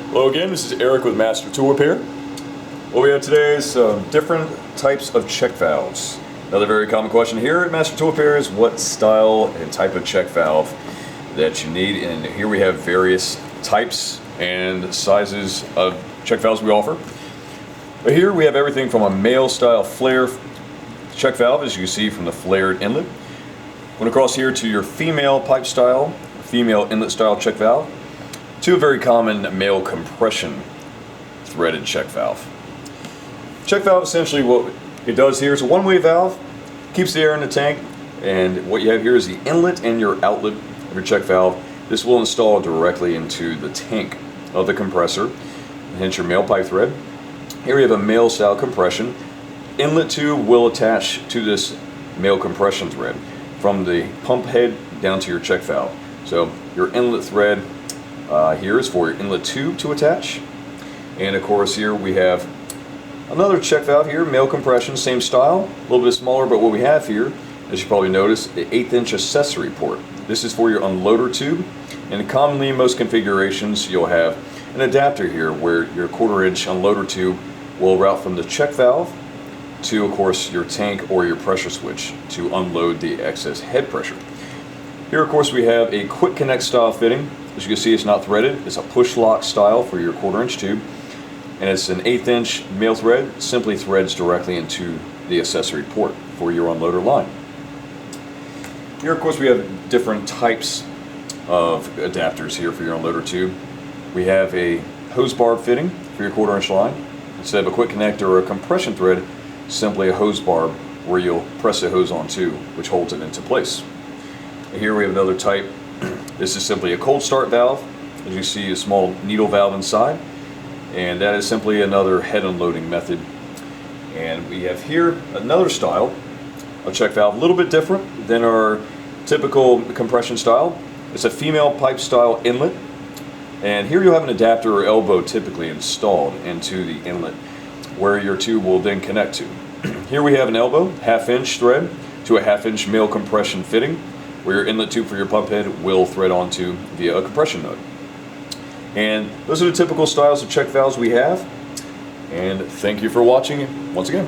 Hello again, this is Eric with Master Tool Repair. What we have today is different types of check valves. Another very common question here at Master Tool Repair is what style and type of check valve that you need. And here we have various types and sizes of check valves we offer. But here we have everything from a male style flare check valve, as you can see from the flared inlet. Went across here to your female pipe style, female inlet style check valve, to a very common male compression threaded check valve. Check valve, essentially what it does here is a one-way valve, keeps the air in the tank, and what you have here is the inlet and your outlet of your check valve. This will install directly into the tank of the compressor, hence your male pipe thread. Here we have a male style compression. Inlet tube will attach to this male compression thread from the pump head down to your check valve. So your inlet thread here is for your inlet tube to attach. And of course here we have another check valve here, male compression, same style, a little bit smaller, but what we have here, as you probably noticed, the 1/8 inch accessory port. This is for your unloader tube, and commonly in most configurations you'll have an adapter here where your 1/4 inch unloader tube will route from the check valve to, of course, your tank or your pressure switch to unload the excess head pressure. Here, of course, we have a quick connect style fitting. As you can see, it's not threaded. It's a push lock style for your 1/4 inch tube, and it's an 1/8 inch male thread. Simply threads directly into the accessory port for your unloader line. Here, of course, we have different types of adapters here for your unloader tube. We have a hose barb fitting for your 1/4 inch line. Instead of a quick connect or a compression thread, simply a hose barb where you'll press the hose onto, which holds it into place. Here we have another type. This is simply a cold start valve. As you see, a small needle valve inside, and that is simply another head unloading method. And we have here another style of check valve, a little bit different than our typical compression style. It's a female pipe style inlet, and here you'll have an adapter or elbow typically installed into the inlet where your tube will then connect to. Here we have an elbow, 1/2 inch thread to a 1/2 inch male compression fitting, where your inlet tube for your pump head will thread onto via a compression node. And those are the typical styles of check valves we have. And thank you for watching once again.